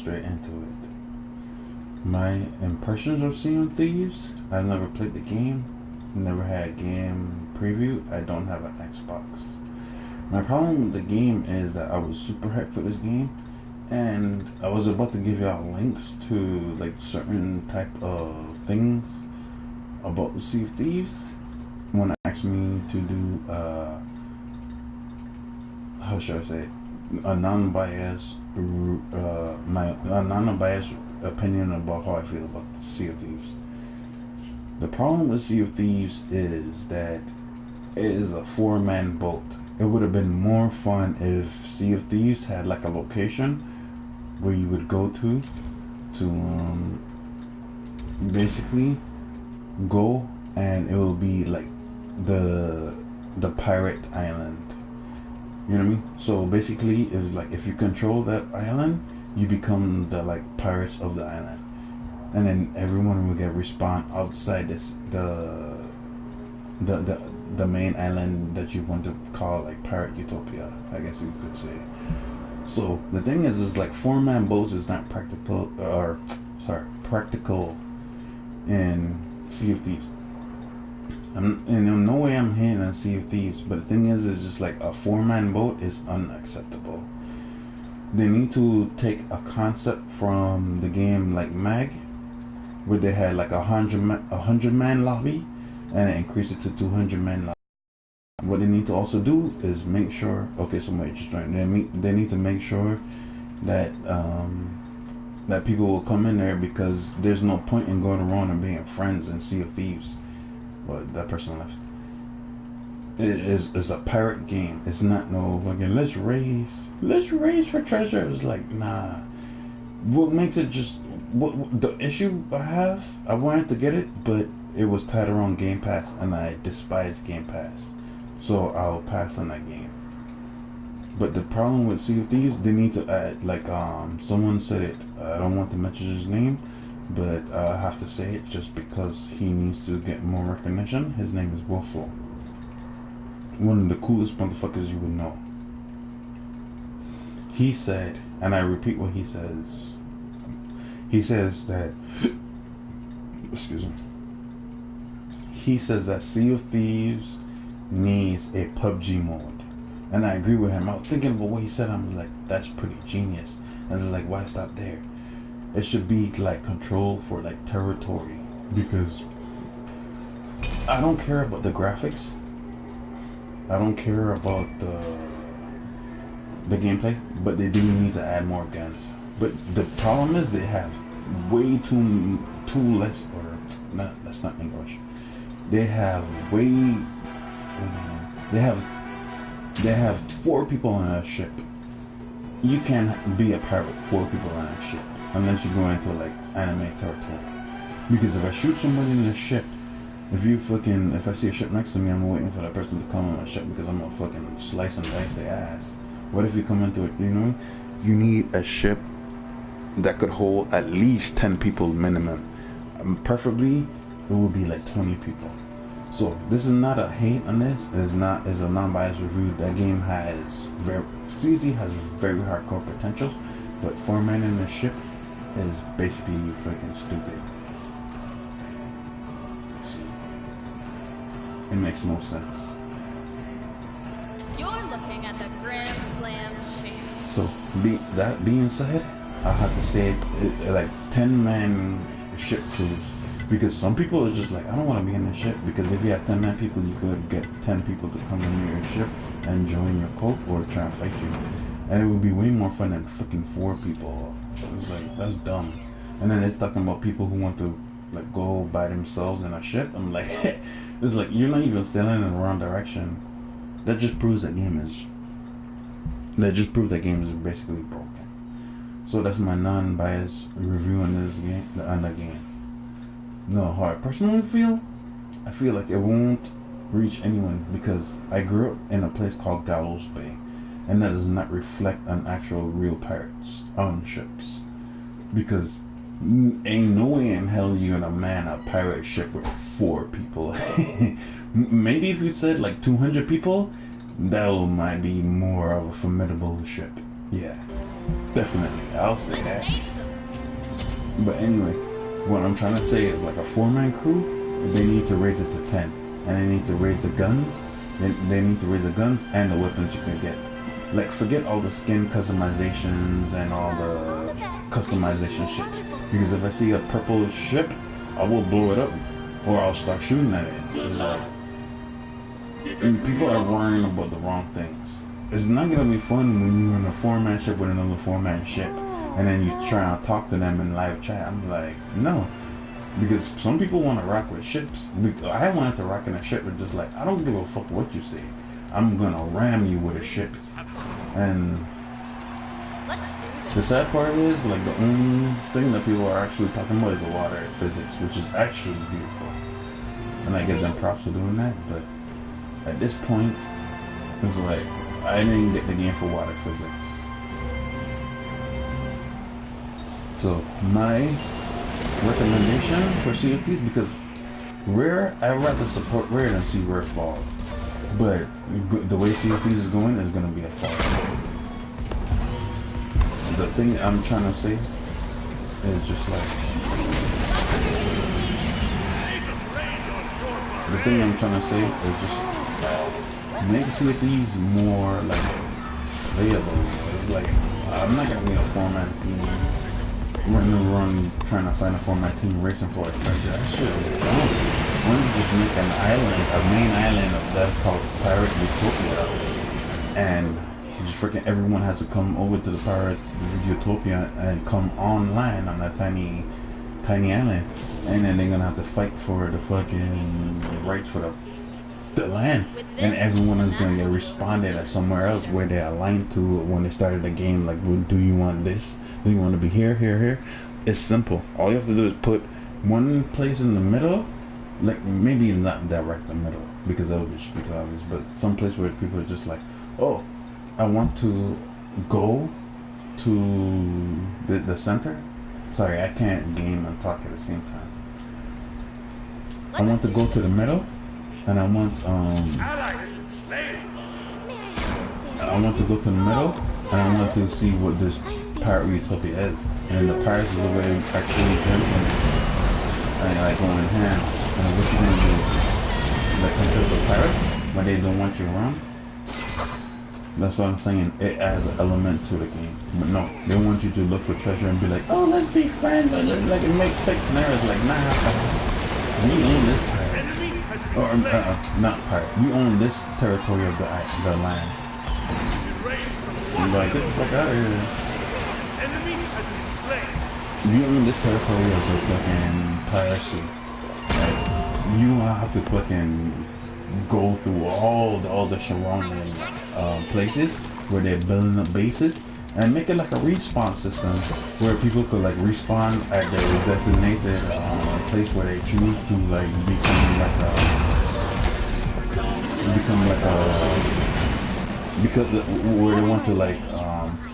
straight into it. My impressions of Sea of Thieves: I've never played the game, never had game preview. I don't have an Xbox. My problem with the game is that I was super hyped for this game, and I was about to give y'all links to like certain type of things about the Sea of Thieves when it asked me to do how should I say it? A non-biased non-biased opinion about how I feel about the Sea of Thieves. The problem with Sea of Thieves is that it is a 4-man boat. It would have been more fun if Sea of Thieves had like a location where you would go to basically go, and it will be like the pirate island. You know what I mean? So basically, if you control that island, you become the like pirates of the island, and then everyone will get respawned outside the main island that you want to call like Pirate Utopia, I guess you could say. So the thing is like 4-man boats is not practical in Sea of Thieves. And in no way I'm hating on Sea of Thieves, but the thing is just like a 4-man boat is unacceptable. They need to take a concept from the game like Mag, where they had like a 100-man lobby, and increase it to 200-man lobby. What they need to also do is make sure. Okay, somebody just joined. They need to make sure that that people will come in there, because there's no point in going around and being friends in Sea of Thieves. But that person left. It is a pirate game. It's not no fucking let's race for treasure. It's like, nah. What makes it just what the issue I wanted to get it, but it was tied around Game Pass, and I despise Game Pass, so I'll pass on that game. But the problem with Sea of Thieves, they need to add, like someone said it. I don't want to mention his name, but I have to say it just because he needs to get more recognition. His name is Wolfo. One of the coolest motherfuckers you would know. He said, and I repeat what he says. He says that, excuse me. He says that Sea of Thieves needs a PUBG mode. And I agree with him. I was thinking about what he said. I'm like, that's pretty genius. And I was like, why stop there? It should be like control for like territory, because I don't care about the graphics. I don't care about the gameplay, but they do need to add more guns. But the problem is they have way too less, or not. That's not English. They have they have 4 people on a ship. You can't be a pirate with 4 people on a ship unless you go into like anime territory. Because if I shoot somebody in the ship, if I see a ship next to me, I'm waiting for that person to come on my ship, because I'm gonna fucking slice and dice their ass. What if you come into it? You know, you need a ship that could hold at least 10 people minimum. Preferably, it would be like 20 people. So this is not a hate on this. It's a non-biased review. That game has CZ has very hardcore potentials, but 4-man in the ship is basically freaking stupid. It makes no sense. You're looking at the Grand Slam champ. So, that being said, I have to say like 10-man ship crews, because some people are just like, I don't want to be in the ship, because if you have 10-man people, you could get 10 people to come in your ship and join your cult or try and fight you, and it would be way more fun than fucking 4 people. It's like, that's dumb. And then they're talking about people who want to like go by themselves in a ship. I'm like, it's like you're not even sailing in the wrong direction. That just proves that game is basically broken. So that's my non-biased review on this game, on that game. No, how I personally feel, I feel like it won't reach anyone, because I grew up in a place called Gallows Bay, and that does not reflect on actual real pirates on ships. Because ain't no way in hell you're gonna man a pirate ship with 4 people. Maybe if you said like 200 people, that might be more of a formidable ship. Yeah. Definitely, I'll say Let's that. ace them. But anyway, what I'm trying to say is like a 4-man crew, they need to raise it to 10. And they need to raise the guns. They need to raise the guns and the weapons you can get. Like, forget all the skin customizations and all the customization shit. Because if I see a purple ship, I will blow it up. Or I'll start shooting at it. It's like, and people are worrying about the wrong things. It's not gonna be fun when you're in a 4-man ship with another 4-man ship. And then you try to talk to them in live chat. I'm like, no. Because some people want to rock with ships. I wanted to rock in a ship, but just like, I don't give a fuck what you say. I'm gonna ram you with a ship. And Let's do this. the sad part is, like, the only thing that people are actually talking about is the water physics, which is actually beautiful. And I give them props for doing that, but at this point, it's like, I didn't get the game for water physics. So, my recommendation for Sea of Thieves, because Rare, I'd rather support Rare than see Rare fall. But the way Sea of Thieves is going is going to be a fall. The thing I'm trying to say is just like, the thing I'm trying to say is just make Sea of Thieves more like playable. It's like, I'm not going to be a 4-man team running around trying to find a 4-man team racing for a treasure. That shit is dumb. Why don't you just make an island, a main island of that called Pirate Utopia, and just freaking everyone has to come over to the Pirate Utopia and come online on that tiny island, and then they're gonna have to fight for the fucking rights for the land, and everyone is gonna get responded at somewhere else where they're aligned to when they started the game. Like, well, do you want this? Do you want to be here, here, here? It's simple. All you have to do is put one place in the middle, like maybe not direct the middle because that would just be too obvious, but some place where people are just like, oh, I want to go to the center. Sorry, I can't game and talk at the same time. I want to go to the middle, and I want to go to the middle, and I want to see what this Pirate Utopia is. And the pirates is the way actually jumping and like going in hand. And what you're gonna do, like control the pirate when they don't want you around. That's what I'm saying. It adds an element to the game. But no, they want you to look for treasure and be like, oh, let's be friends. Or like it make fake scenarios. Like, nah, we own this pirate. Or not pirate. We own this territory of the land. You're like, get the fuck out of here. You own this territory of the fucking piracy. Like, you have to fucking go through all the surrounding places where they're building up bases and make it like a respawn system where people could like respawn at their designated place where they choose to like become like a because where they want to like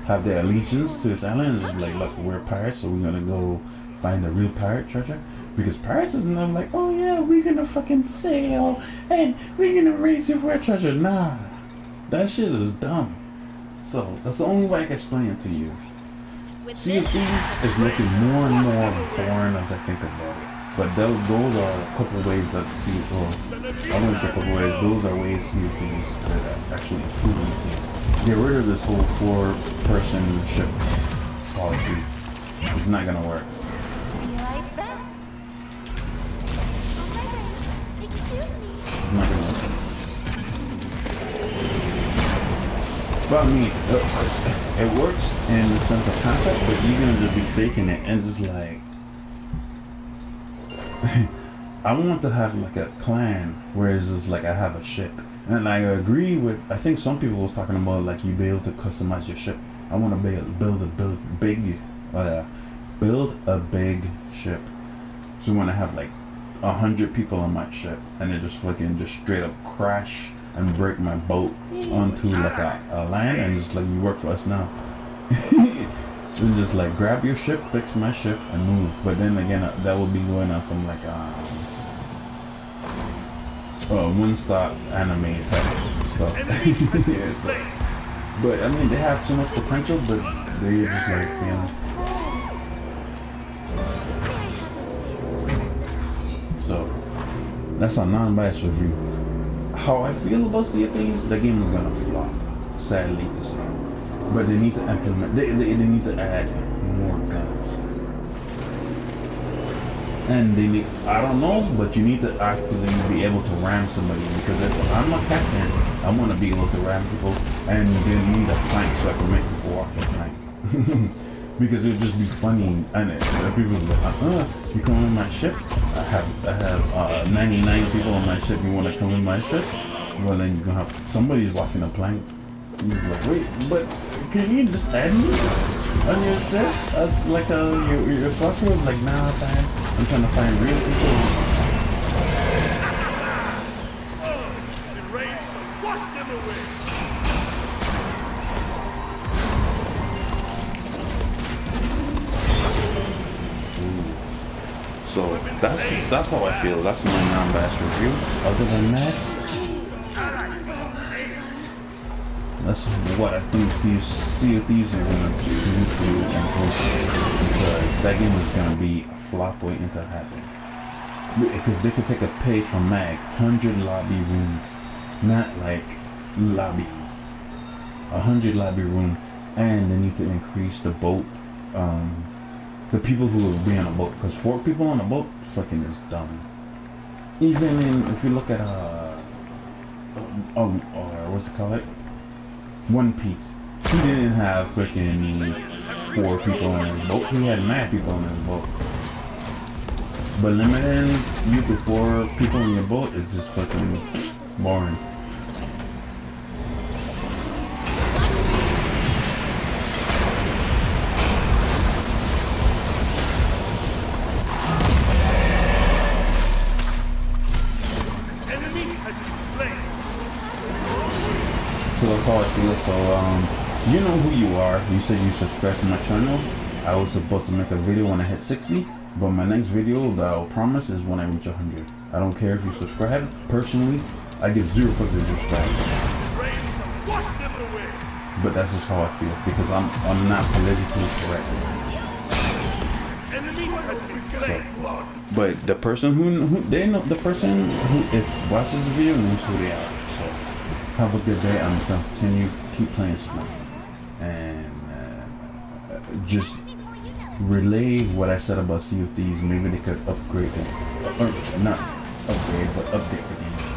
have their allegiance to this island. It's like, look, we're pirates, so we're gonna go find the real pirate treasure. Because pirates is not like, oh yeah, we're gonna fucking sail and we're gonna race you for a treasure. Nah, that shit is dumb. So that's the only way I can explain it to you. Sea of Thieves is looking more and more boring as I think about it. But those are a couple ways that Sea of Thieves, I wouldn't say a couple ways, those are ways Sea of Thieves that actually improving the game. Get rid of this whole 4-person ship policy. It's not gonna work. Like that? Excuse me. It's not gonna work. But I mean, it works in the sense of concept, but you're gonna just be faking it and just like, I want to have like a clan where it's just like I have a ship. And I agree with, I think some people was talking about like you be able to customize your ship. I want to build a big ship. So when I have like 100 people on my ship and they just fucking just straight up crash and break my boat onto like a land and just like, you work for us now. It's just like grab your ship, fix my ship and move. But then again, that would be going on some like one-stop anime type stuff. Yeah, so. But I mean, they have so much potential, but you're just like feeling. So that's a non-biased review. How I feel about Sea of Thieves, the game is gonna flop, sadly to say. But they need to implement. They need to add more guns. And they need, I don't know, but you need to actually be able to ram somebody, because if I'm a captain, I want to be able to ram people, and then you need a plank so I can make people walk the plank. Because it would just be funny, and people are like, you come on my ship? I have 99 people on my ship, you want to come on my ship? Well, then you're going to have, somebody's walking a plank. And you're like, wait, but can you just add me on your ship? That's like your fucker was like, nah, I'm trying to find real people. Wash them away. So that's how I feel. That's my non-biased review. Other than that, that's what I think Sea of Thieves is gonna do to improve, because that game is gonna be a flop waiting to happen. Because they could take a pay from Mag, 100 lobby rooms, not like lobbies, 100 lobby rooms, and they need to increase the boat. The people who will be on a boat, because 4 people on a boat fucking is dumb. Even if you look at or what's it called, One Piece, he didn't have freaking 4 people on his boat. He had mad people on his boat. But limiting you to 4 people on your boat is just fucking boring. So that's how I feel. So you know who you are. You said you subscribed to my channel. I was supposed to make a video when I hit 60, but my next video that I'll promise is when I reach 100. I don't care if you subscribe. Personally, I give 0 fucks to subscribe. But that's just how I feel, because I'm not politically correct. So, but the person who they know, the person who watches the video knows who they are. So have a good day. I'm gonna continue keep playing smart and just relay what I said about Sea of Thieves. Maybe they could upgrade it, or not upgrade, but update the game.